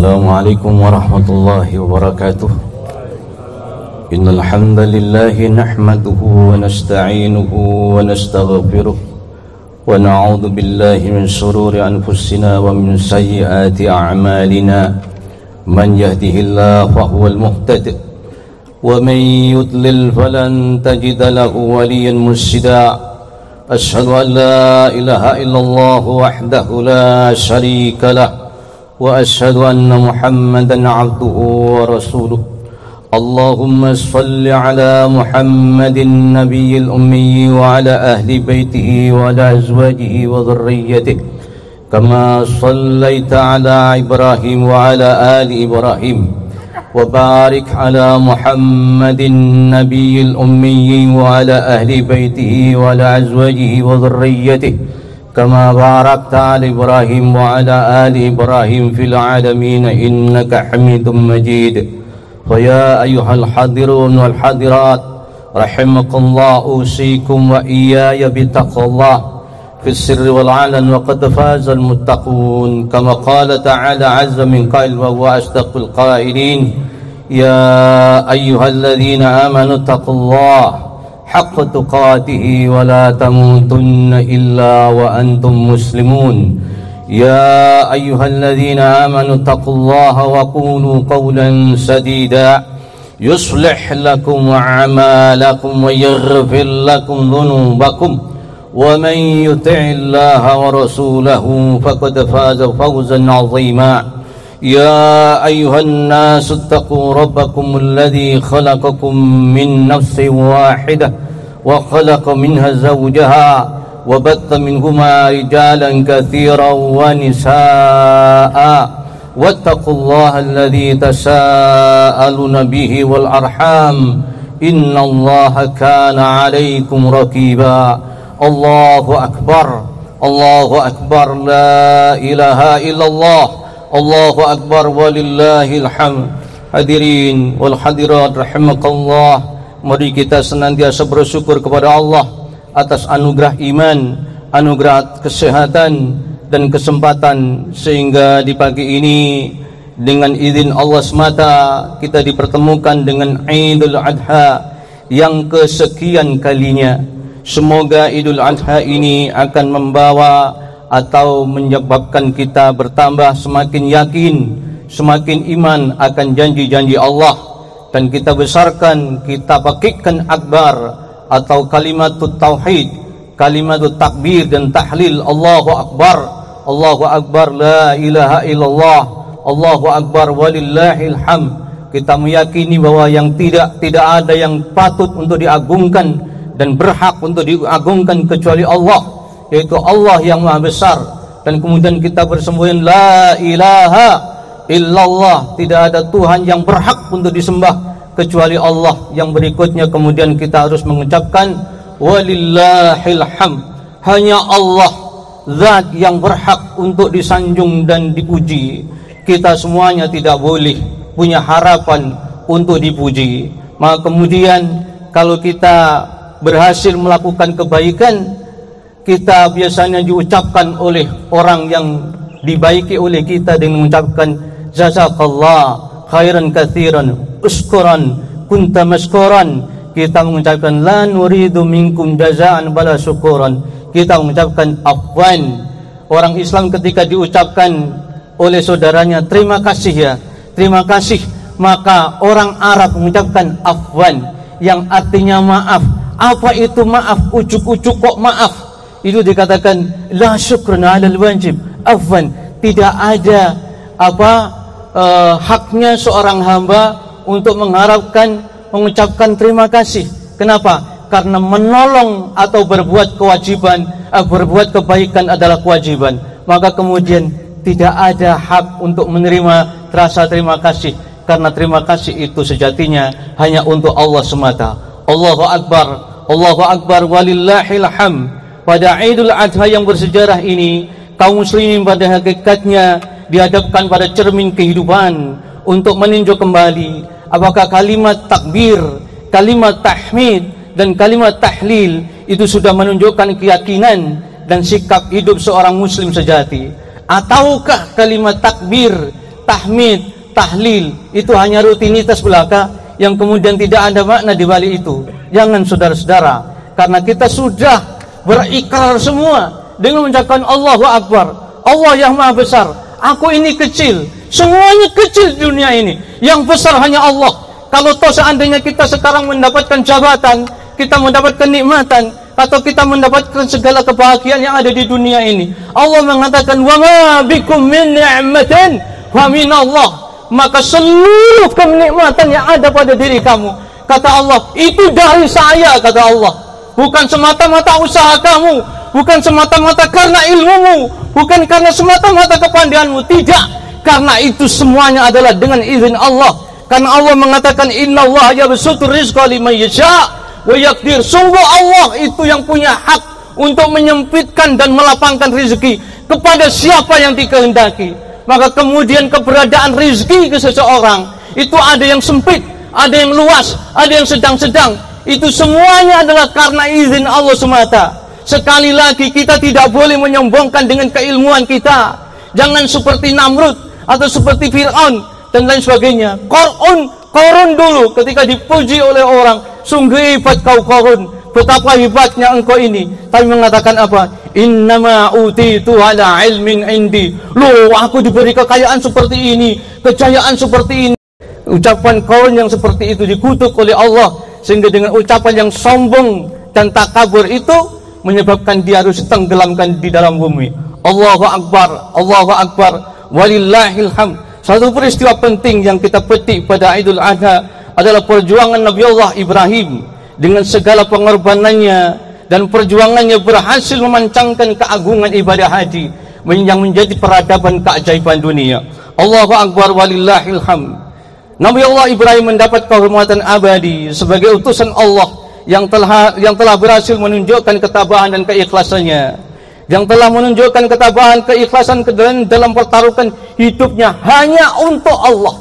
Assalamualaikum warahmatullahi wabarakatuh. Innal hamdalillah nahmaduhu wa nasta'inuhu wa nastaghfiruh wa na'udzu billahi min shururi anfusina wa min sayyiati a'malina. Man yahdihillahu fahuwal muhtadi wa man yudlil falan tajida lahu waliyyan mursyida. Asyhadu an la ilaha illallah wahdahu la syarika lah wa asyhadu anna Muhammadan abduhu wa rasuluh. Allahumma salli ala Muhammadin nabiyil ummi wa ala ahli baitihi wa ala azwajihi wa dhurriyyatihi kama sallaita ala Ibrahim wa ala ali Ibrahim wa barik ala Muhammadin nabiyil ummi wa ala ahli baitihi wa ala azwajihi wa dhurriyyatihi كما باركت على إبراهيم وعلى آل إبراهيم في العالمين إنك حميد مجيد. فيا أيها الحاضرون والحاضرات رحمكم الله، أوصيكم وإياي بتقوى الله في السر والعلن، وقد فاز المتقون كما قال تعالى عز من قائل وهو أصدق القائلين: يا أيها الذين آمنوا اتقوا الله حق تقاته ولا تموتن إلا وأنتم مسلمون. يا أيها الذين آمنوا اتقوا الله وقولوا قولا سديدا يصلح لكم أعمالكم ويغفر لكم ذنوبكم ومن يطع الله ورسوله فقد فاز فوزا عظيما. يا أيها الناس اتقوا ربكم الذي خلقكم من نفس واحدة وخلق منها زوجها وبث منهما رجالا كثيرا ونساء واتقوا الله الذي تساءلون به والأرحام إن الله كان عليكم رقيبا. الله أكبر الله أكبر لا إله إلا الله Allahu Akbar walillahil hamd. Hadirin wal hadirat rahimakallah, mari kita senantiasa bersyukur kepada Allah atas anugerah iman, anugerah kesehatan dan kesempatan sehingga di pagi ini dengan izin Allah semata kita dipertemukan dengan Idul Adha yang kesekian kalinya. Semoga Idul Adha ini akan membawa atau menyebabkan kita bertambah semakin yakin, semakin iman akan janji-janji Allah, dan kita besarkan, kita pakaikan akbar atau kalimatut tauhid, kalimatut takbir dan tahlil. Allahu Akbar, Allahu Akbar, la ilaha illallah, Allahu Akbar walillahil hamd. Kita meyakini bahwa yang tidak ada yang patut untuk diagungkan dan berhak untuk diagungkan kecuali Allah, yaitu Allah yang Maha Besar. Dan kemudian kita bersemboyan la ilaha illallah, tidak ada Tuhan yang berhak untuk disembah kecuali Allah. Yang berikutnya kemudian kita harus mengucapkan walillahil hamd, hanya Allah zat yang berhak untuk disanjung dan dipuji. Kita semuanya tidak boleh punya harapan untuk dipuji. Maka kemudian kalau kita berhasil melakukan kebaikan, kita biasanya diucapkan oleh orang yang dibaiki oleh kita dengan mengucapkan jazakallah khairan katsiran uskuran kunta maskuran. Kita mengucapkan la nuridu minkum jazaan bala syukuran. Kita mengucapkan afwan. Orang Islam ketika diucapkan oleh saudaranya terima kasih ya, terima kasih, maka orang Arab mengucapkan afwan yang artinya maaf. Apa itu maaf? Ujuk-ujuk kok maaf? Itu dikatakan la syukran 'alal wajib afwan. Tidak ada haknya seorang hamba untuk mengharapkan mengucapkan terima kasih. Kenapa? Karena menolong atau berbuat kewajiban, berbuat kebaikan adalah kewajiban. Maka kemudian tidak ada hak untuk menerima rasa terima kasih, karena terima kasih itu sejatinya hanya untuk Allah semata. Allahu Akbar, Allahu Akbar walillahil hamd. Pada Idul Adha yang bersejarah ini, kaum muslimin pada hakikatnya dihadapkan pada cermin kehidupan untuk meninjau kembali apakah kalimat takbir, kalimat tahmid dan kalimat tahlil itu sudah menunjukkan keyakinan dan sikap hidup seorang muslim sejati, ataukah kalimat takbir, tahmid, tahlil itu hanya rutinitas belaka yang kemudian tidak ada makna di balik itu. Jangan saudara-saudara, karena kita sudah berikrar semua dengan mengucapkan Allahu Akbar, Allah yang Maha Besar, aku ini kecil, semuanya kecil di dunia ini, yang besar hanya Allah. Kalau toh seandainya kita sekarang mendapatkan jabatan, kita mendapatkan nikmatan, atau kita mendapatkan segala kebahagiaan yang ada di dunia ini, Allah mengatakan wa ma bikum min ni'matin wa min Allah, maka seluruh kenikmatan yang ada pada diri kamu, kata Allah, itu dari saya, kata Allah. Bukan semata-mata usaha kamu, bukan semata-mata karena ilmumu, bukan karena semata-mata kepandaianmu, tidak, karena itu semuanya adalah dengan izin Allah. Karena Allah mengatakan innallaha yabsutur rizqa liman yasha' wa yaqdir. Sungguh Allah itu yang punya hak untuk menyempitkan dan melapangkan rezeki kepada siapa yang dikehendaki. Maka kemudian keberadaan rezeki ke seseorang itu ada yang sempit, ada yang luas, ada yang sedang-sedang. Itu semuanya adalah karena izin Allah semata. Sekali lagi, kita tidak boleh menyombongkan dengan keilmuan kita. Jangan seperti Namrud atau seperti Fir'aun dan lain sebagainya. Korun dulu ketika dipuji oleh orang, sungguh hebat kau Korun, betapa hebatnya engkau ini. Tapi mengatakan apa? Innama utitu ala ilmin indi. Loh, aku diberi kekayaan seperti ini, kejayaan seperti ini. Ucapan Korun yang seperti itu dikutuk oleh Allah, sehingga dengan ucapan yang sombong dan takabur itu menyebabkan dia harus ditenggelamkan di dalam bumi. Allahu Akbar, Allahu Akbar, walillahil hamd. Satu peristiwa penting yang kita petik pada Idul Adha adalah perjuangan Nabi Allah Ibrahim dengan segala pengorbanannya, dan perjuangannya berhasil memancangkan keagungan ibadah haji yang menjadi peradaban keajaiban dunia. Allahu Akbar, walillahil hamd. Nabi Allah Ibrahim mendapat kehormatan abadi sebagai utusan Allah yang telah berhasil menunjukkan ketabahan dan keikhlasannya, yang telah menunjukkan ketabahan, keikhlasan dalam pertaruhkan hidupnya hanya untuk Allah.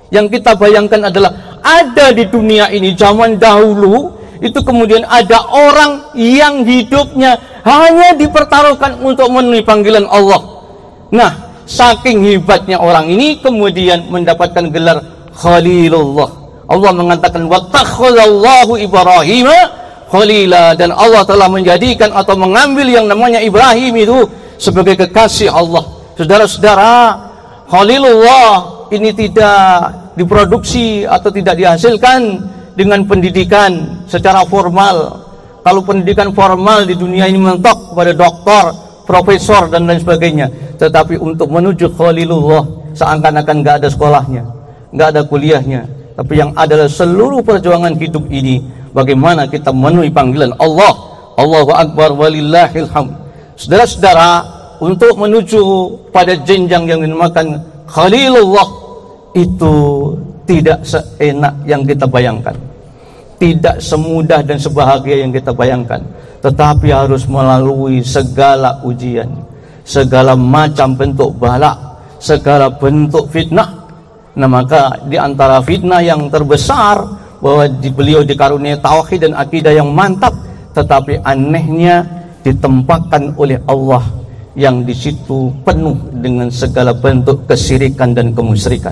Yang kita bayangkan adalah ada di dunia ini zaman dahulu itu kemudian ada orang yang hidupnya hanya dipertaruhkan untuk memenuhi panggilan Allah. Nah, saking hebatnya orang ini kemudian mendapatkan gelar Khalilullah. Allah mengatakan wattakhadallahu Ibrahim khalila, dan Allah telah menjadikan atau mengambil yang namanya Ibrahim itu sebagai kekasih Allah. Saudara-saudara, Khalilullah ini tidak diproduksi atau tidak dihasilkan dengan pendidikan secara formal. Kalau pendidikan formal di dunia ini mentok pada doktor, profesor dan lain sebagainya. Tetapi untuk menuju Khalilullah seakan-akan gak ada sekolahnya, gak ada kuliahnya. Tapi yang adalah seluruh perjuangan hidup ini, bagaimana kita memenuhi panggilan Allah. Allahu Akbar, walillahil hamd. Saudara-saudara, untuk menuju pada jenjang yang dinamakan Khalilullah itu tidak seenak yang kita bayangkan, tidak semudah dan sebahagia yang kita bayangkan, tetapi harus melalui segala ujian, segala macam bentuk bala, segala bentuk fitnah. Nah, maka di antara fitnah yang terbesar bahwa beliau dikaruniai tauhid dan akidah yang mantap, tetapi anehnya ditempatkan oleh Allah yang di situ penuh dengan segala bentuk kesyirikan dan kemusyrikan.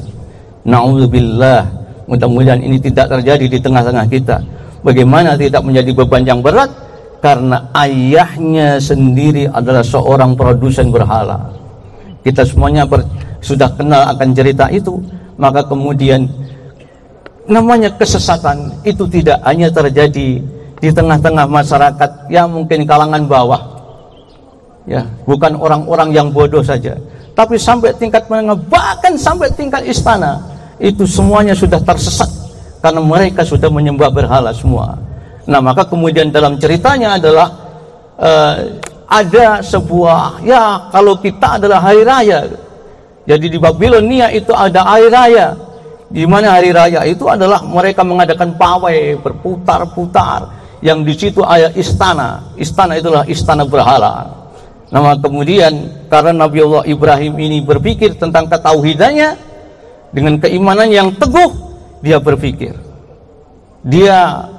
Na'udzubillah. Mudah-mudahan ini tidak terjadi di tengah-tengah kita. Bagaimana tidak menjadi beban yang berat? Karena ayahnya sendiri adalah seorang produsen berhala. Kita semuanya sudah kenal akan cerita itu. Maka kemudian namanya kesesatan itu tidak hanya terjadi di tengah-tengah masyarakat yang mungkin kalangan bawah, ya, bukan orang-orang yang bodoh saja, tapi sampai tingkat menengah, bahkan sampai tingkat istana, itu semuanya sudah tersesat karena mereka sudah menyembah berhala semua. Nah, maka kemudian dalam ceritanya adalah ada sebuah, ya, kalau kita adalah hari raya. Jadi di Babilonia itu ada hari raya, di mana hari raya itu adalah mereka mengadakan pawai berputar-putar, yang di situ ada istana. Istana itulah istana berhala. Nah, kemudian karena Nabi Allah Ibrahim ini berpikir tentang ketauhidannya dengan keimanan yang teguh, dia berpikir, dia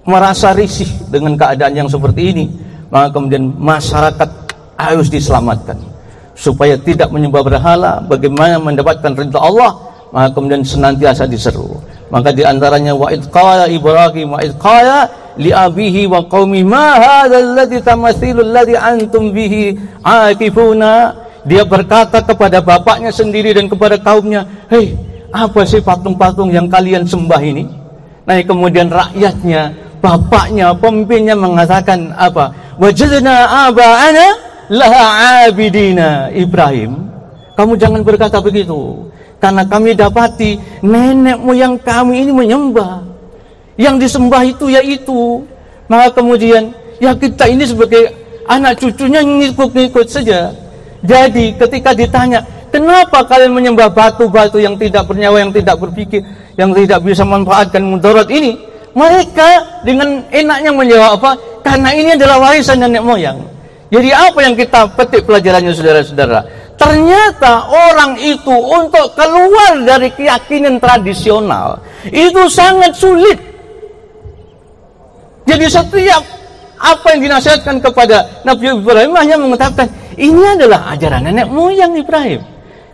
merasa risih dengan keadaan yang seperti ini. Maka kemudian masyarakat harus diselamatkan. supaya tidak menyembah berhala, bagaimana mendapatkan ridha Allah, maka kemudian senantiasa diseru. Maka diantaranya wa id qala Ibrahim wa id qala li abihi wa qaumi ma hadzal ladzi tamathilul ladzi antum bihi aqifuna. Dia berkata kepada bapaknya sendiri dan kepada kaumnya, hei, apa sih patung-patung yang kalian sembah ini? Nah, kemudian rakyatnya, bapaknya, pemimpinnya mengatakan apa? Wajadna aba'ana laha abidina. Ibrahim, kamu jangan berkata begitu, karena kami dapati nenek moyang kami ini menyembah, yang disembah itu yaitu. Maka kemudian ya kita ini sebagai anak cucunya ngikut-ngikut saja. Jadi ketika ditanya, kenapa kalian menyembah batu-batu yang tidak bernyawa, yang tidak berpikir, yang tidak bisa memanfaatkan mudarat ini? Mereka dengan enaknya menjawab apa? Karena ini adalah warisan nenek moyang. Jadi apa yang kita petik pelajarannya, saudara-saudara? Ternyata orang itu untuk keluar dari keyakinan tradisional itu sangat sulit. Jadi setiap apa yang dinasihatkan kepada Nabi Ibrahim hanya mengatakan, ini adalah ajaran nenek moyang Ibrahim.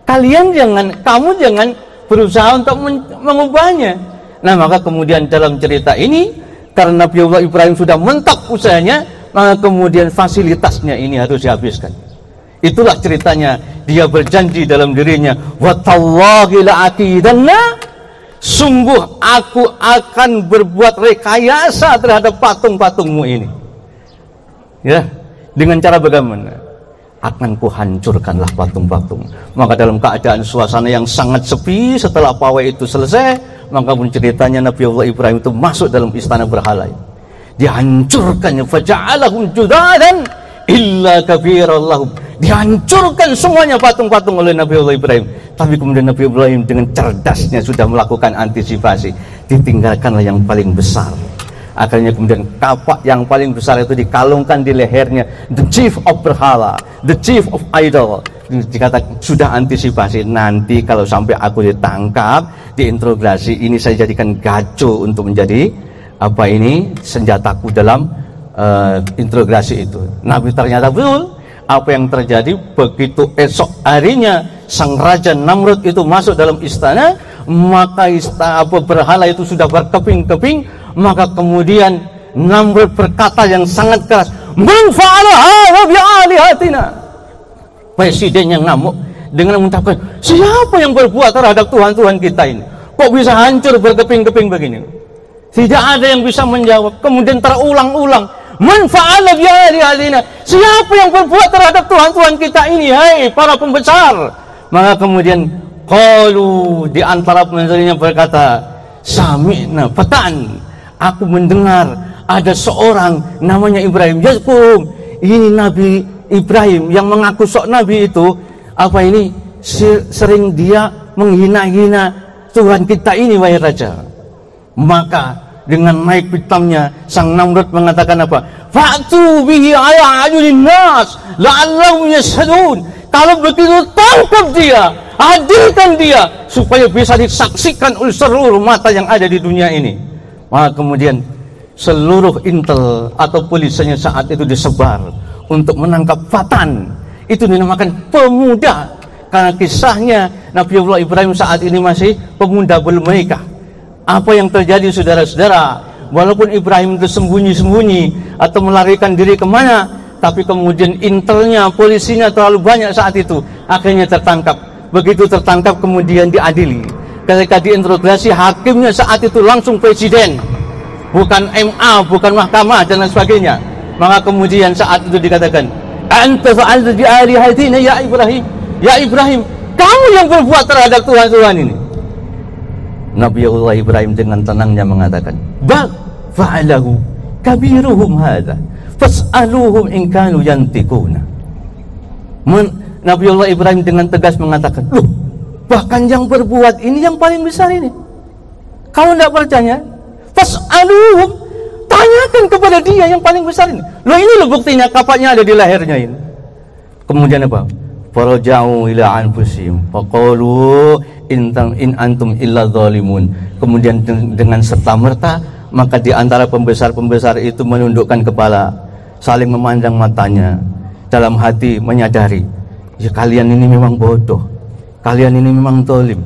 Kamu jangan berusaha untuk mengubahnya. Nah, maka kemudian dalam cerita ini, karena Nabi Allah Ibrahim sudah mentok usahanya, maka kemudian fasilitasnya ini harus dihabiskan. Itulah ceritanya. Dia berjanji dalam dirinya, wa tallahi la'aqidanna, sungguh aku akan berbuat rekayasa terhadap patung-patungmu ini. Ya, dengan cara bagaimana? Akan kuhancurkanlah patung-patung. Maka dalam keadaan suasana yang sangat sepi, setelah pawai itu selesai, maka pun ceritanya Nabi Allah Ibrahim itu masuk dalam istana berhala. Dihancurkannya, faja'alahum judadan illa kabirallahum. Dihancurkan semuanya patung-patung oleh Nabi Allah Ibrahim. Tapi kemudian Nabi Ibrahim dengan cerdasnya sudah melakukan antisipasi. Ditinggalkanlah yang paling besar. Akhirnya kemudian kapak yang paling besar itu dikalungkan di lehernya, the chief of berhala, the chief of idol. Dikatakan sudah antisipasi, nanti kalau sampai aku ditangkap, diinterogasi, ini saya jadikan gaco untuk menjadi apa ini, senjataku dalam interogasi itu. Nabi ternyata betul. Apa yang terjadi begitu esok harinya sang raja Namrud itu masuk dalam istana, maka istana berhala itu sudah berkeping-keping. Maka kemudian Namrud berkata yang sangat keras, "Man fa'ala hadza bi'alihatina." Presiden yang ngamuk dengan mengucapkan, siapa yang berbuat terhadap Tuhan-Tuhan kita ini? Kok bisa hancur berkeping-keping begini? Tidak ada yang bisa menjawab. Kemudian terulang-ulang, "Man fa'ala bi'alihatina." Siapa yang berbuat terhadap Tuhan-Tuhan kita ini? Hai para pembesar. Maka kemudian qalu, di antara pembesarnya berkata, "Sami'na fatan." Aku mendengar ada seorang namanya Ibrahim. Yazkum, ini Nabi Ibrahim yang mengaku sok Nabi itu, apa ini, sering dia menghina-hina Tuhan kita ini, wahai raja. Maka dengan naik pitamnya sang Namrud mengatakan apa? Fa'tu bihi ala ayunin nas la'allahum yashhadun. Kalau begitu tangkap dia, hadirkan dia supaya bisa disaksikan oleh seluruh mata yang ada di dunia ini. Maka kemudian seluruh intel atau polisinya saat itu disebar untuk menangkap Fatan. Itu dinamakan pemuda, karena kisahnya Nabiullah Ibrahim saat ini masih pemuda belum menikah. Apa yang terjadi, saudara-saudara? Walaupun Ibrahim itu sembunyi-sembunyi atau melarikan diri kemana, tapi kemudian intelnya, polisinya terlalu banyak saat itu, akhirnya tertangkap. Begitu tertangkap kemudian diadili. Ketika diinterogasi, hakimnya saat itu langsung presiden, bukan MA, bukan mahkamah dan lain sebagainya. Maka kemudian saat itu dikatakan, "Anta fa'alta bi alihatina ya Ibrahim." Ya Ibrahim, kamu yang berbuat terhadap Tuhan-Tuhan ini. Nabi Allah Ibrahim dengan tenangnya mengatakan, "Bal fa'alahu kabiruhum hadza fas'aluhum in kanu yantiquna." Nabi Allah Ibrahim dengan tegas mengatakan, "Loh, bahkan yang berbuat ini yang paling besar ini. Kalau tidak percaya, fas'aluhum, tanyakan kepada dia yang paling besar ini. Loh, ini loh buktinya, kapaknya ada di lehernya ini." Kemudian apa? Faraja'u ila anfusihim faqalu in antum illa zalimun. Kemudian dengan serta-merta maka di antara pembesar-pembesar itu menundukkan kepala, saling memandang matanya, dalam hati menyadari Ya kalian ini memang bodoh, kalian ini memang zalim,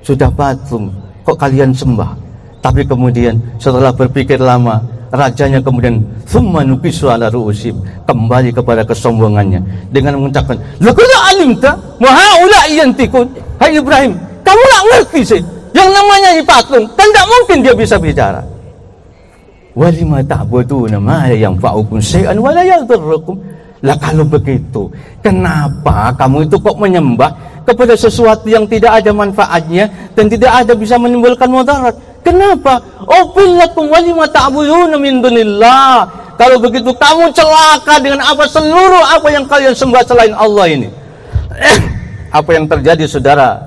sudah patung kok kalian sembah. Tapi kemudian setelah berpikir lama, rajanya kemudian thumma nukisu ala ru'usim, kembali kepada kesombongannya dengan mengucapkan, laqad alimta wa haula yantikun. Hai Ibrahim, kamu tak ngerti sih yang namanya patung, kan tidak mungkin dia bisa bicara. Walima ta'buduna ma la yanfa'ukum syai'an wa la yadhurrukum. Lah kalau begitu, kenapa kamu itu kok menyembah kepada sesuatu yang tidak ada manfaatnya dan tidak ada bisa menimbulkan mudarat? Kenapa? Ubillakum walima ta'buduna min dunillah. Kalau begitu kamu celaka dengan apa seluruh apa yang kalian sembah selain Allah ini. Apa yang terjadi saudara?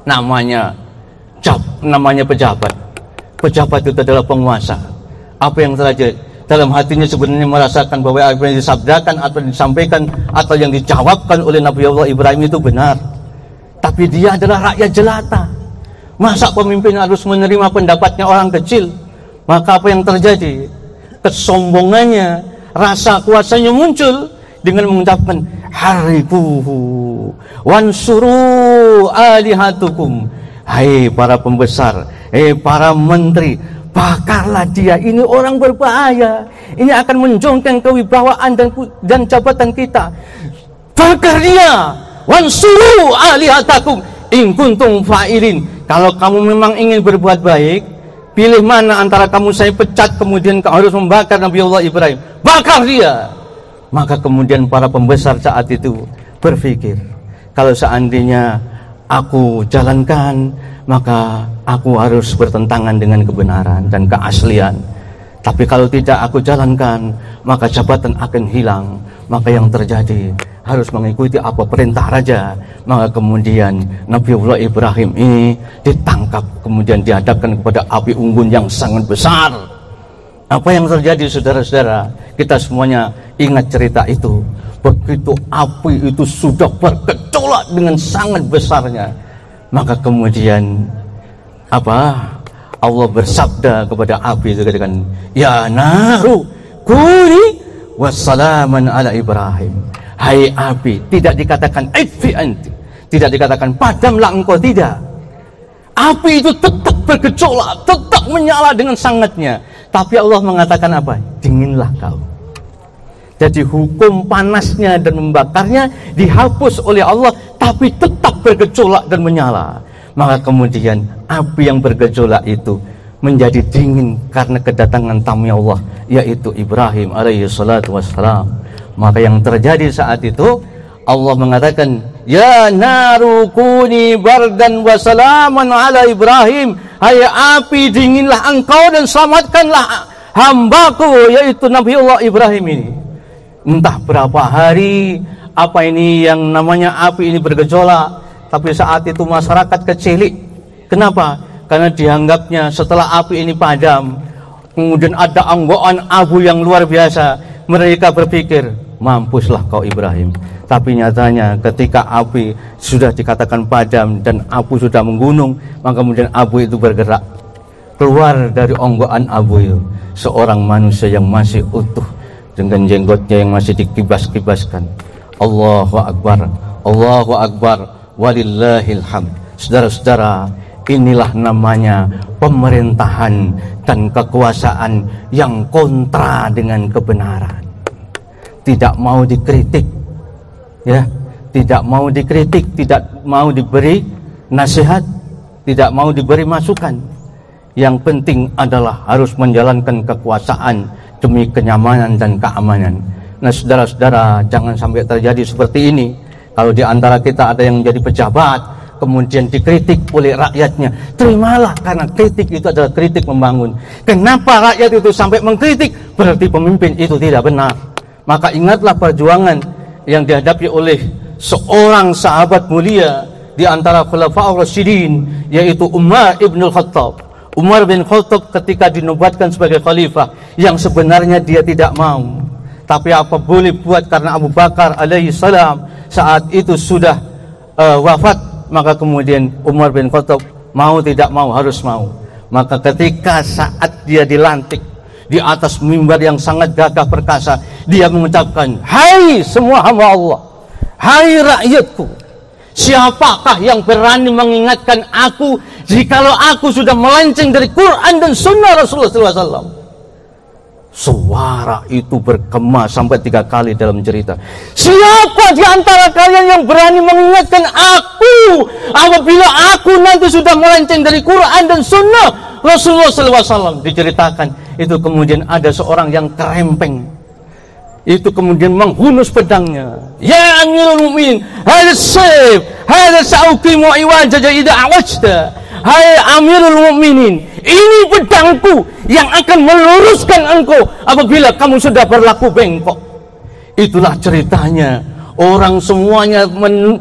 Namanya pejabat. Pejabat itu adalah penguasa. Apa yang terjadi? Dalam hatinya sebenarnya merasakan bahwa apa yang disabdakan atau disampaikan atau yang dijawabkan oleh Nabi Allah Ibrahim itu benar. Tapi dia adalah rakyat jelata. Masa pemimpin harus menerima pendapatnya orang kecil? Maka apa yang terjadi? Kesombongannya, rasa kuasanya muncul dengan mengucapkan haribuhu wansuru alihatukum. Hai para pembesar, para menteri, bakarlah dia, ini orang berbahaya, ini akan menjongkang kewibawaan dan jabatan kita. Bakar dia, wansuru alihatakum in kuntum fa'ilin. Kalau kamu memang ingin berbuat baik, pilih mana antara kamu saya pecat kemudian kamu harus membakar Nabi Allah Ibrahim. Bakar dia. Maka kemudian para pembesar saat itu berpikir, kalau seandainya aku jalankan, maka aku harus bertentangan dengan kebenaran dan keaslian. Tapi kalau tidak aku jalankan, maka jabatan akan hilang. Maka yang terjadi harus mengikuti apa perintah raja. Maka kemudian Nabiullah Ibrahim ini ditangkap, kemudian dihadapkan kepada api unggun yang sangat besar. Apa yang terjadi saudara-saudara? Kita semuanya ingat cerita itu. Begitu api itu sudah bergejolak dengan sangat besarnya, maka kemudian Allah bersabda kepada api itu, katakan, ya naru kuni wassalaman ala Ibrahim. Hai api, tidak dikatakan idfi anti, tidak dikatakan padamlah engkau, tidak. Api itu tetap bergejolak, tetap menyala dengan sangatnya. Tapi Allah mengatakan apa? Dinginlah kau. Jadi hukum panasnya dan membakarnya dihapus oleh Allah, tapi tetap bergejolak dan menyala. Maka kemudian api yang bergejolak itu menjadi dingin karena kedatangan tamu Allah, yaitu Ibrahim alaihi salatu wassalam. Maka yang terjadi saat itu, Allah mengatakan, ya naru kuni bardan wa salaman ala Ibrahim. Hai api, dinginlah engkau dan selamatkanlah hambaku, yaitu Nabi Allah Ibrahim ini. Entah berapa hari apa ini yang namanya api ini bergejolak, tapi saat itu masyarakat kecilik. Kenapa? Karena dianggapnya setelah api ini padam, kemudian ada anggoan abu yang luar biasa. Mereka berpikir, mampuslah kau Ibrahim. Tapi nyatanya ketika api sudah dikatakan padam dan abu sudah menggunung, maka kemudian abu itu bergerak. Keluar dari onggoan abu itu seorang manusia yang masih utuh, dengan jenggotnya yang masih dikibas-kibaskan. Allahu Akbar, Allahu Akbar, walillahil hamd. Saudara-saudara, inilah namanya pemerintahan dan kekuasaan yang kontra dengan kebenaran. Tidak mau dikritik, ya, tidak mau dikritik, tidak mau diberi nasihat, tidak mau diberi masukan. Yang penting adalah harus menjalankan kekuasaan demi kenyamanan dan keamanan. Nah saudara-saudara, jangan sampai terjadi seperti ini. Kalau di antara kita ada yang menjadi pejabat, kemudian dikritik oleh rakyatnya, terimalah, karena kritik itu adalah kritik membangun. Kenapa rakyat itu sampai mengkritik? Berarti pemimpin itu tidak benar. Maka ingatlah perjuangan yang dihadapi oleh seorang sahabat mulia di antara Khulafaur Rasyidin, yaitu Umar ibn Khattab. Umar bin Khattab ketika dinobatkan sebagai khalifah, yang sebenarnya dia tidak mau, tapi apa boleh buat karena Abu Bakar alaihi salam saat itu sudah wafat. Maka kemudian Umar bin Khattab mau tidak mau harus mau. Maka ketika saat dia dilantik di atas mimbar yang sangat gagah perkasa, dia mengucapkan, hai semua hamba Allah, hai rakyatku, siapakah yang berani mengingatkan aku jikalau aku sudah melenceng dari Quran dan Sunnah Rasulullah SAW? Suara itu bergema sampai 3 kali dalam cerita. Siapa di antara kalian yang berani mengingatkan aku apabila aku nanti sudah melenceng dari Quran dan Sunnah Rasulullah SAW? Diceritakan itu kemudian ada seorang yang kerempeng, itu kemudian menghunus pedangnya. Ya Amirul Mukminin, hadza sayf, hadza sa'uqimu iwajaja idza awajta. Hai Amirul Mukminin, ini pedangku yang akan meluruskan engkau apabila kamu sudah berlaku bengkok. Itulah ceritanya. Orang semuanya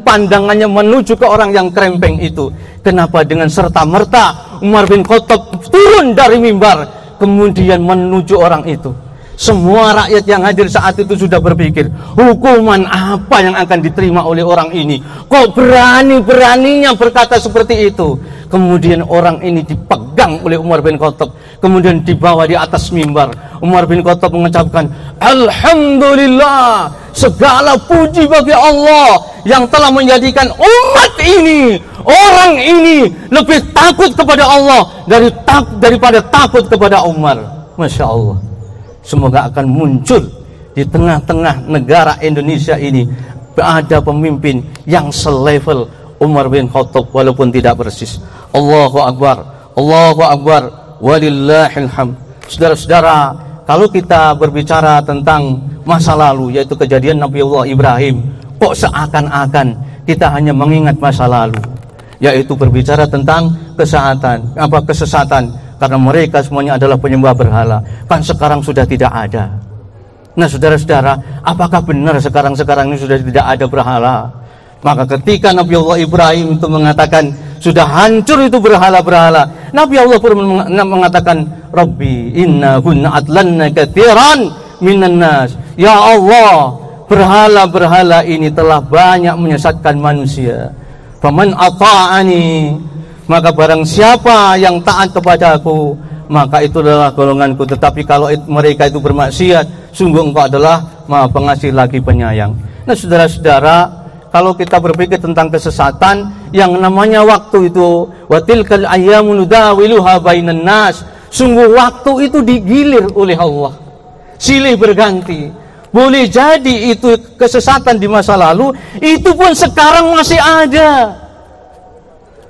pandangannya menuju ke orang yang kerempeng itu. Kenapa dengan serta-merta Umar bin Khattab turun dari mimbar kemudian menuju orang itu? Semua rakyat yang hadir saat itu sudah berpikir, hukuman apa yang akan diterima oleh orang ini? Kok berani-beraninya berkata seperti itu? Kemudian orang ini dipegang oleh Umar bin Khattab, kemudian dibawa di atas mimbar. Umar bin Khattab mengucapkan, Alhamdulillah, segala puji bagi Allah yang telah menjadikan umat ini, orang ini lebih takut kepada Allah daripada takut kepada Umar. Masya Allah. Semoga akan muncul di tengah-tengah negara Indonesia ini ada pemimpin yang selevel Umar bin Khattab walaupun tidak persis. Allahu Akbar, Allahu Akbar, walillahil hamd. Saudara-saudara, kalau kita berbicara tentang masa lalu, yaitu kejadian Nabiullah Ibrahim, kok seakan-akan kita hanya mengingat masa lalu, yaitu berbicara tentang kesesatan, karena mereka semuanya adalah penyembah berhala. Kan sekarang sudah tidak ada. Nah saudara-saudara, apakah benar sekarang ini sudah tidak ada berhala? Maka ketika Nabi Allah Ibrahim itu mengatakan sudah hancur itu berhala-berhala, Nabi Allah pun mengatakan, Rabbi innahunna adlanna katsiran minan nas. Ya Allah, berhala-berhala ini telah banyak menyesatkan manusia. Faman ata'ani, maka barang siapa yang taat kepadaku, maka itu adalah golonganku. Tetapi kalau mereka itu bermaksiat, sungguh engkau adalah Maha Pengasih lagi Penyayang. Nah saudara-saudara, kalau kita berpikir tentang kesesatan, yang namanya waktu itu, watilkal ayyamu nudawiluha bainan nas, sungguh waktu itu digilir oleh Allah, silih berganti. Boleh jadi itu kesesatan di masa lalu, itu pun sekarang masih ada.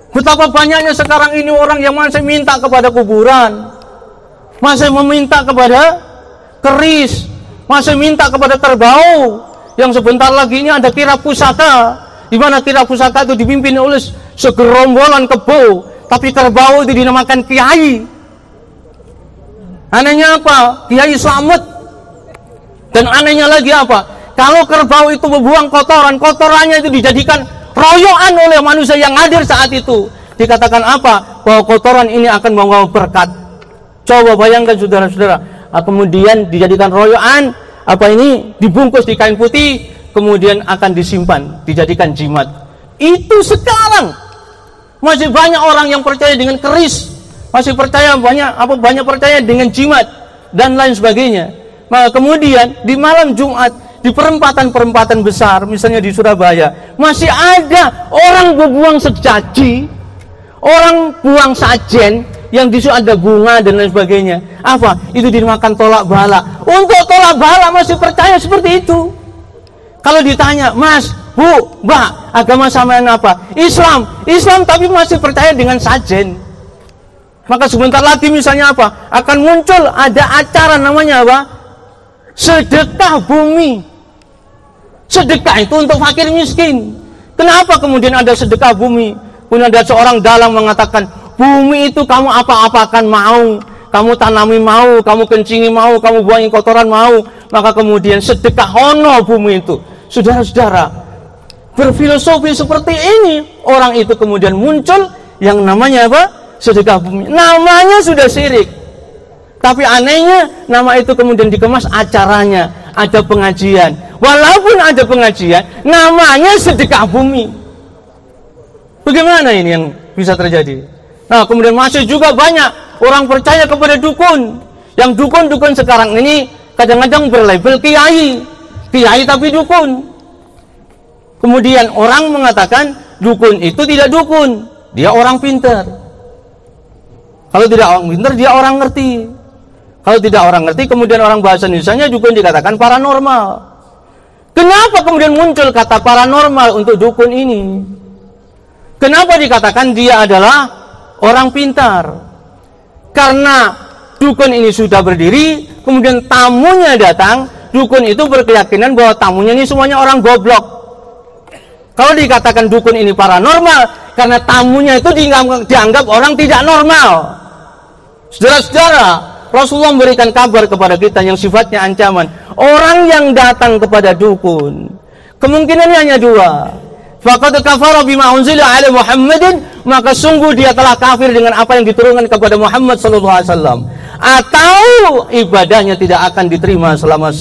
Betapa banyaknya sekarang ini orang yang masih minta kepada kuburan, masih meminta kepada keris, masih minta kepada kerbau. Yang sebentar lagi ini ada kirab pusaka, di mana kirab pusaka itu dipimpin oleh segerombolan kebo, tapi kerbau itu dinamakan kiai. Anehnya apa? Kiai Slamet. Dan anehnya lagi apa? Kalau kerbau itu membuang kotorannya itu dijadikan royoan oleh manusia yang hadir saat itu. Dikatakan apa? Bahwa kotoran ini akan membawa berkat. Coba bayangkan saudara-saudara. Kemudian dijadikan royoan, apa ini? Dibungkus di kain putih, kemudian akan disimpan, dijadikan jimat. Itu sekarang masih banyak orang yang percaya dengan keris, masih percaya banyak percaya dengan jimat dan lain sebagainya. Maka kemudian di malam Jumat, di perempatan-perempatan besar, misalnya di Surabaya, masih ada orang berbuang sejaji, orang buang sajen yang di situ ada bunga dan lain sebagainya. Apa? Itu dinamakan tolak bala. Untuk tolak bala masih percaya seperti itu. Kalau ditanya, Mas, Bu, Mbak, agama sampean apa? Islam, tapi masih percaya dengan sajen. Maka sebentar lagi misalnya apa? Akan muncul ada acara namanya apa? Sedekah bumi. Sedekah itu untuk fakir miskin. Kenapa kemudian ada sedekah bumi? Kemudian ada seorang dalang mengatakan, bumi itu kamu apa-apakan mau, kamu tanami mau, kamu kencingi mau, kamu buangi kotoran mau, maka kemudian sedekah hono bumi itu. Saudara-saudara, berfilosofi seperti ini, orang itu kemudian muncul yang namanya apa? Sedekah bumi. Namanya sudah syirik. Tapi anehnya nama itu kemudian dikemas acaranya, ada pengajian. Walaupun ada pengajian, namanya sedekah bumi. Bagaimana ini yang bisa terjadi? Nah, kemudian masih juga banyak orang percaya kepada dukun. Yang dukun-dukun sekarang ini kadang-kadang berlabel kiai tapi dukun. Kemudian orang mengatakan dukun itu tidak dukun, dia orang pintar. Kalau tidak orang pintar, dia orang ngerti. Kalau tidak orang ngerti, kemudian orang bahasa Indonesianya dukun dikatakan paranormal. Kenapa kemudian muncul kata paranormal untuk dukun ini? Kenapa dikatakan dia adalah orang pintar? Karena dukun ini sudah berdiri, kemudian tamunya datang, dukun itu berkeyakinan bahwa tamunya ini semuanya orang goblok. Kalau dikatakan dukun ini paranormal, karena tamunya itu dianggap orang tidak normal. Saudara-saudara, Rasulullah memberikan kabar kepada kita yang sifatnya ancaman. Orang yang datang kepada dukun, kemungkinannya hanya dua. Faqad kafara bima unzila ala Muhammadin, maka sungguh dia telah kafir dengan apa yang diturunkan kepada Muhammad sallallahu alaihi wasallam. Atau ibadahnya tidak akan diterima selama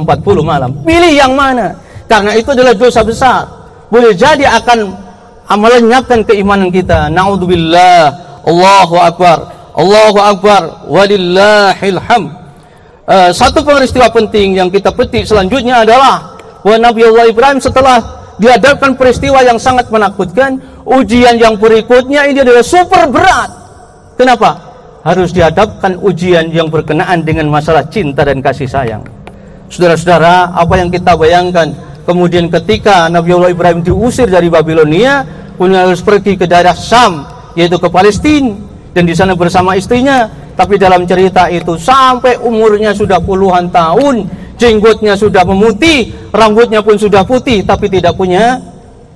40 malam. Pilih yang mana? Karena itu adalah dosa besar. Boleh jadi akan melenyapkan keimanan kita. Naudzubillah. Allahu akbar. Allahu akbar. Walillahil hamd. Satu peristiwa penting yang kita petik selanjutnya adalah bahwa Nabi Allah Ibrahim setelah dihadapkan peristiwa yang sangat menakutkan, ujian yang berikutnya ini adalah super berat. Kenapa? Harus dihadapkan ujian yang berkenaan dengan masalah cinta dan kasih sayang. Saudara-saudara, apa yang kita bayangkan kemudian ketika Nabi Allah Ibrahim diusir dari Babilonia, kemudian harus pergi ke daerah Syam, yaitu ke Palestina, dan di sana bersama istrinya. Tapi dalam cerita itu sampai umurnya sudah puluhan tahun, jenggotnya sudah memutih, rambutnya pun sudah putih, tapi tidak punya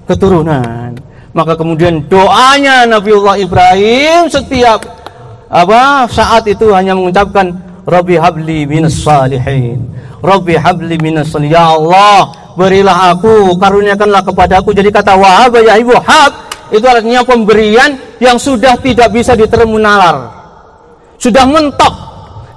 keturunan. Maka kemudian doanya Nabiullah Ibrahim setiap saat itu hanya mengucapkan Rabbi habli minas salihin, Rabbi habli minas salihin. Ya Allah, berilah aku, karuniakanlah kepadaku. Jadi kata wahab ya ibu hab itu artinya pemberian yang sudah tidak bisa diterima nalar, sudah mentok.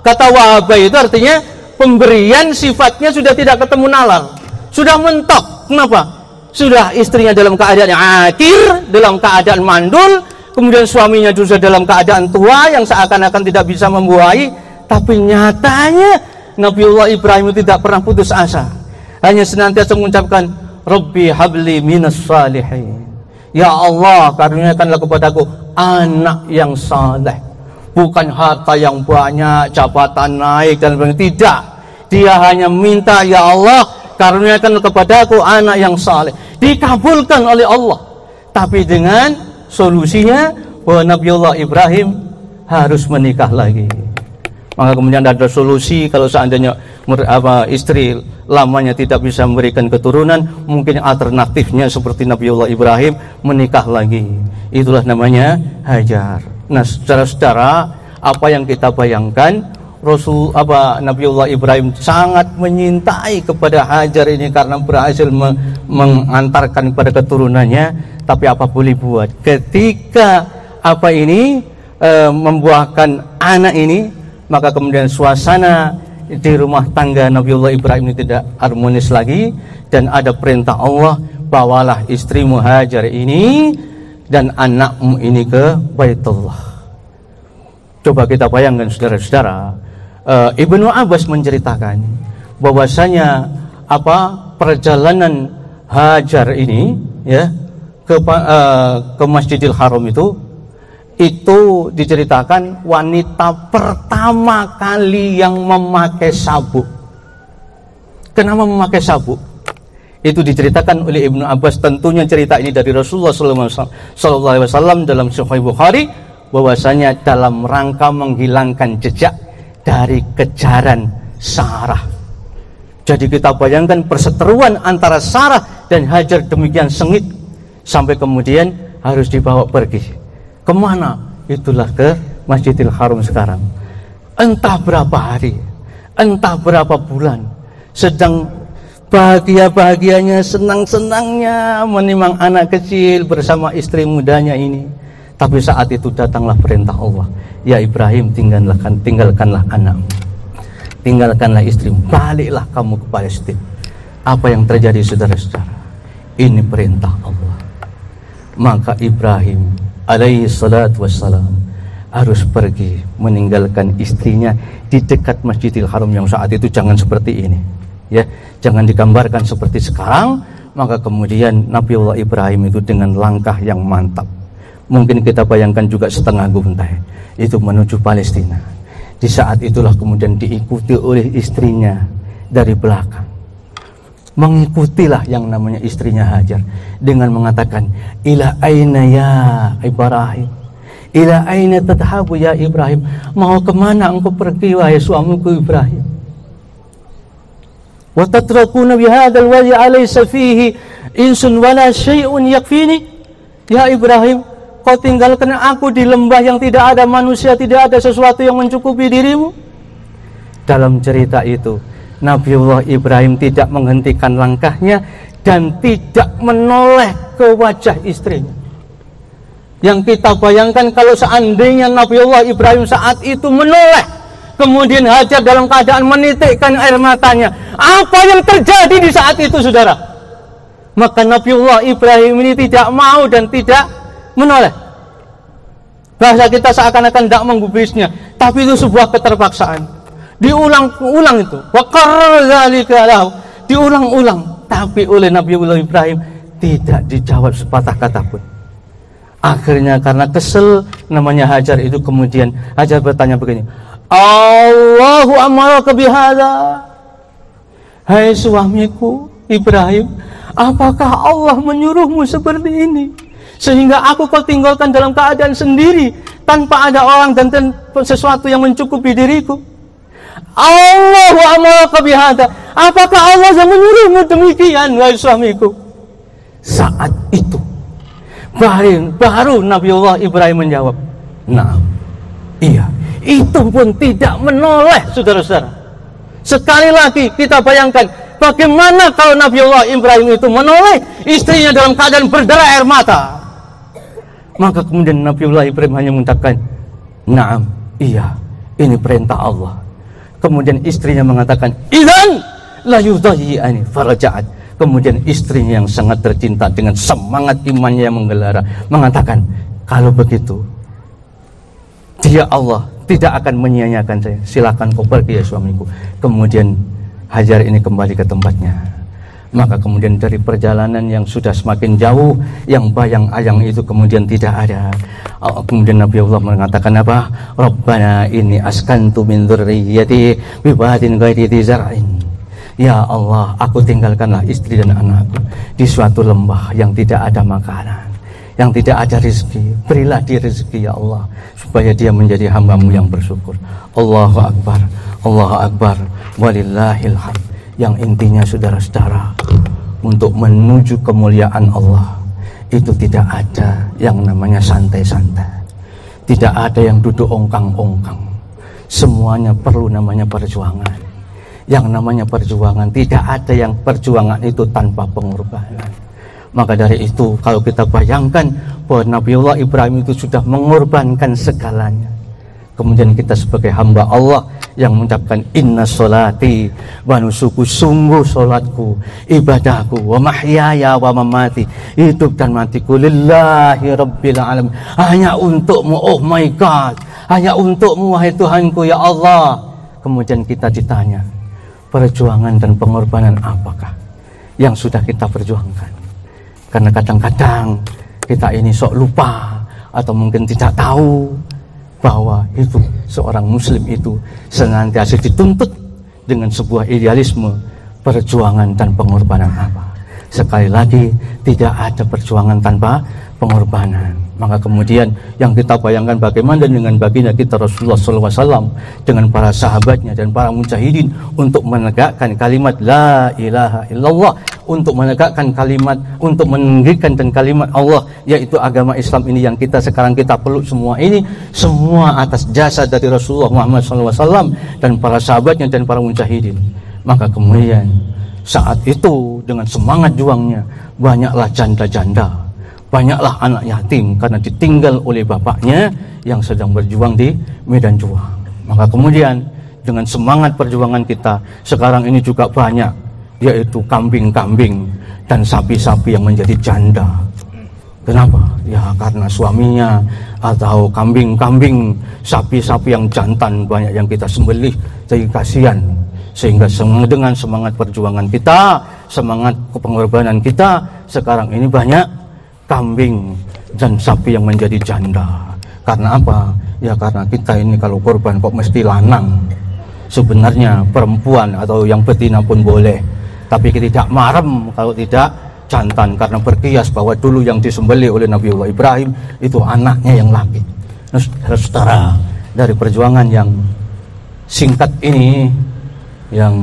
Kata wahab itu artinya pemberian sifatnya sudah tidak ketemu nalar, sudah mentok. Kenapa? Sudah istrinya dalam keadaan akir, dalam keadaan mandul, kemudian suaminya juga dalam keadaan tua yang seakan-akan tidak bisa membuahi. Tapi nyatanya Nabiullah Ibrahim tidak pernah putus asa, hanya senantiasa mengucapkan Rabbi habli minas salihin. Ya Allah, karuniakanlah kepadaku anak yang saleh. Bukan harta yang banyak, jabatan naik dan sebagainya. Tidak. Dia hanya minta, ya Allah, karuniakan kepadaku anak yang saleh. Dikabulkan oleh Allah. Tapi dengan solusinya bahwa Nabiullah Ibrahim harus menikah lagi. Maka kemudian ada solusi kalau seandainya istri lamanya tidak bisa memberikan keturunan, mungkin alternatifnya seperti Nabiullah Ibrahim menikah lagi. Itulah namanya Hajar. Nah, saudara-saudara, apa yang kita bayangkan, Nabiullah Ibrahim sangat menyintai kepada Hajar ini karena berhasil mengantarkan kepada keturunannya. Tapi apa boleh buat, ketika membuahkan anak ini, maka kemudian suasana di rumah tangga Nabiullah Ibrahim ini tidak harmonis lagi, dan ada perintah Allah, bawalah istrimu Hajar ini dan anakmu ini ke Baitullah. Coba kita bayangkan saudara-saudara, Ibnu Abbas menceritakan bahwasanya perjalanan Hajar ini ya ke Masjidil Haram itu diceritakan wanita pertama kali yang memakai sabuk. Kenapa memakai sabuk? Itu diceritakan oleh Ibnu Abbas. Tentunya cerita ini dari Rasulullah SAW dalam Sahih Bukhari, bahwasanya dalam rangka menghilangkan jejak dari kejaran Sarah. Jadi kita bayangkan perseteruan antara Sarah dan Hajar demikian sengit, sampai kemudian harus dibawa pergi. Kemana? Itulah ke Masjidil Haram sekarang. Entah berapa hari, entah berapa bulan, sedang bahagia-bahagianya, senang-senangnya menimang anak kecil bersama istri mudanya ini. Tapi saat itu datanglah perintah Allah, ya Ibrahim, tinggalkanlah anakmu, tinggalkanlah istrimu, baliklah kamu ke Palestina. Apa yang terjadi saudara-saudara? Ini perintah Allah. Maka Ibrahim alaihi salatu wassalam harus pergi meninggalkan istrinya di dekat Masjidil Haram, yang saat itu jangan seperti ini ya, jangan digambarkan seperti sekarang Maka kemudian Nabiullah Ibrahim itu dengan langkah yang mantap, mungkin kita bayangkan juga setengah guntai, itu menuju Palestina. Di saat itulah kemudian diikuti oleh istrinya dari belakang. Mengikutilah yang namanya istrinya Hajar dengan mengatakan, ila aina ya Ibrahim, ila aina tadhabu ya Ibrahim, mau kemana engkau pergi wahai suamiku Ibrahim? Wa tatrakuna bihadzal wadi alaysa fihi insun wala syai'un yakfini. Ya Ibrahim, kau tinggalkan aku di lembah yang tidak ada manusia, tidak ada sesuatu yang mencukupi dirimu. Dalam cerita itu Nabiullah Ibrahim tidak menghentikan langkahnya dan tidak menoleh ke wajah istrinya. Yang kita bayangkan kalau seandainya Nabiullah Ibrahim saat itu menoleh, kemudian Hajar dalam keadaan menitikkan air matanya, apa yang terjadi di saat itu, saudara? Maka Nabiullah Ibrahim ini tidak mau dan tidak menoleh. Bahasa kita seakan-akan tidak menggubrisnya, tapi itu sebuah keterpaksaan. Diulang-ulang itu, wa qarrara dzalika lahu, diulang-ulang, tapi oleh Nabiullah Ibrahim tidak dijawab sepatah kata pun. Akhirnya karena kesel namanya Hajar itu, kemudian Hajar bertanya begini, Allahu amaraka bihadza, hai suamiku Ibrahim, apakah Allah menyuruhmu seperti ini sehingga aku kau tinggalkan dalam keadaan sendiri tanpa ada orang dan sesuatu yang mencukupi diriku? Allahu amaraka bihadza, apakah Allah yang menyuruhmu demikian wahai suamiku? Saat itu baru Nabiullah Ibrahim menjawab, nah, iya. Itu pun tidak menoleh, saudara-saudara. Sekali lagi kita bayangkan bagaimana kalau Nabiullah Ibrahim itu menoleh istrinya dalam keadaan berdarah air mata. Maka kemudian Nabiullah Ibrahim hanya mengucapkan, na'am, iya, ini perintah Allah. Kemudian istrinya mengatakan, idzan la yudayyi'ani faraja'at. Kemudian istrinya yang sangat tercinta dengan semangat imannya yang menggelara mengatakan, kalau begitu dia Allah tidak akan menyia-nyiakan saya, silakan kau pergi ya suamiku. Kemudian Hajar ini kembali ke tempatnya. Maka kemudian dari perjalanan yang sudah semakin jauh, yang bayang-ayang itu kemudian tidak ada. Kemudian Nabiullah mengatakan apa? Rabbana inni askantu min dzurriyyati bi wadin ghairi dzi zar'in. Ya Allah, aku tinggalkanlah istri dan anakku di suatu lembah yang tidak ada makanan, yang tidak ada rezeki. Berilah dia rezeki ya Allah, supaya dia menjadi hamba-Mu yang bersyukur. Allahu Akbar, Allahu Akbar, walillahil hamd. Yang intinya saudara-saudara, untuk menuju kemuliaan Allah itu tidak ada yang namanya santai-santai, tidak ada yang duduk ongkang-ongkang. Semuanya perlu namanya perjuangan. Yang namanya perjuangan, tidak ada yang perjuangan itu tanpa pengorbanan. Maka dari itu kalau kita bayangkan bahwa Nabiullah Ibrahim itu sudah mengorbankan segalanya, kemudian kita sebagai hamba Allah yang mengucapkan inna sholati wa nusuku, sungguh sholatku, ibadahku, wa mahyaya wa mamati, hidup dan matiku lillahi rabbil alamin, hanya untukmu, oh my God, hanya untukmu wahai Tuhanku ya Allah. Kemudian kita ditanya, perjuangan dan pengorbanan apakah yang sudah kita perjuangkan? Karena kadang-kadang kita ini sok lupa atau mungkin tidak tahu bahwa itu seorang muslim itu senantiasa dituntut dengan sebuah idealisme perjuangan dan pengorbanan apa. Sekali lagi, tidak ada perjuangan tanpa pengorbanan. Maka kemudian yang kita bayangkan bagaimana dengan baginda kita Rasulullah SAW dengan para sahabatnya dan para mujahidin untuk menegakkan kalimat la ilaha illallah, untuk menegakkan kalimat, untuk meninggikan dan kalimat Allah, yaitu agama Islam ini yang kita sekarang kita peluk semua ini, semua atas jasa dari Rasulullah Muhammad SAW dan para sahabatnya dan para mujahidin. Maka kemudian saat itu dengan semangat juangnya, banyaklah janda-janda, banyaklah anak yatim karena ditinggal oleh bapaknya yang sedang berjuang di medan juang. Maka kemudian dengan semangat perjuangan kita sekarang ini juga banyak, yaitu kambing-kambing dan sapi-sapi yang menjadi janda. Kenapa? Ya karena suaminya, atau kambing-kambing, sapi-sapi yang jantan banyak yang kita sembelih, jadi kasihan. Sehingga dengan semangat perjuangan kita semangat pengorbanan kita sekarang ini banyak kambing dan sapi yang menjadi janda. Karena apa? Ya karena kita ini kalau korban kok mesti lanang. Sebenarnya perempuan atau yang betina pun boleh, tapi kita tidak marem kalau tidak jantan, karena berkias bahwa dulu yang disembelih oleh Nabiullah Ibrahim itu anaknya yang laki. Nah, saudara, dari perjuangan yang singkat ini, yang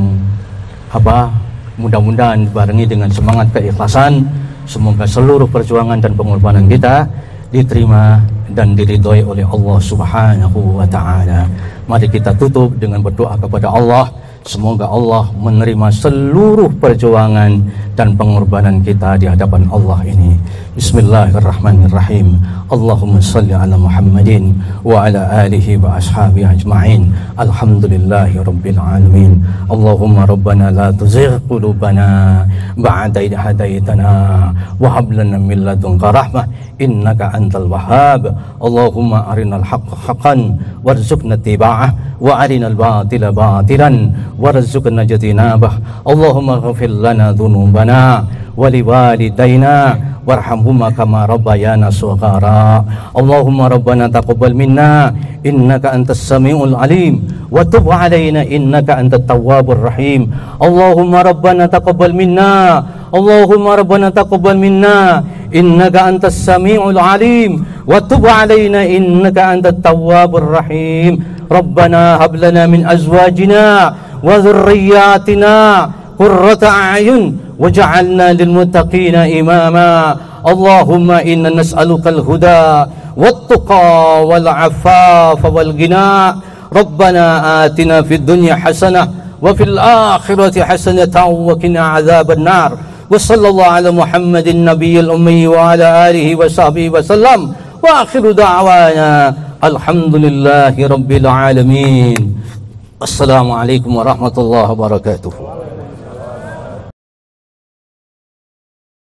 mudah-mudahan dibarengi dengan semangat keikhlasan, semoga seluruh perjuangan dan pengorbanan kita diterima dan diridhoi oleh Allah Subhanahu wa ta'ala. Mari kita tutup dengan berdoa kepada Allah, semoga Allah menerima seluruh perjuangan dan pengorbanan kita di hadapan Allah ini. Bismillahirrahmanirrahim. Allahumma salli ala Muhammadin wa ala alihi wa ashabihi ajma'in. Alhamdulillahi rabbil alamin. Allahumma rabbana la tuzigh qulubana ba'da idh hadaytana wa hab lana min ladunka rahmah innaka antal wahhab. Allahumma arinal haqqa haqqan warzuqna ittiba'ah wa arinal batila batilan warzuqna ijtinabah. Allahumma ighfir lana dhunubana wa liwalidayna warhamhuma kama rabbayana shaghara. Allahumma rabbana taqabbal minna innaka antas samiul alim wa tub alaina innaka antat tawwabur rahim. Allahumma rabbana taqabbal minna, Allahumma rabbana taqabbal minna innaka antas samiul alim wa tub alaina innaka antat tawwabur rahim. Rabbana hab lana min azwajina wa dhurriyyatina qurrata a'yun waj'alna lil muttaqina imama. Allahumma inna nas'aluka al-huda wat-tuqa wal-'afafa wal-ghina. Rabbana atina fid dunya hasanah wa fil akhirati hasanatan wa qina 'adzaban nar. Wa sallallahu ala Muhammadin nabiyil ummi wa ala alihi wa sahbihi wa sallam. Wa akhiru da'wana alhamdulillahi rabbil alamin. Assalamualaikum warahmatullahi wabarakatuh.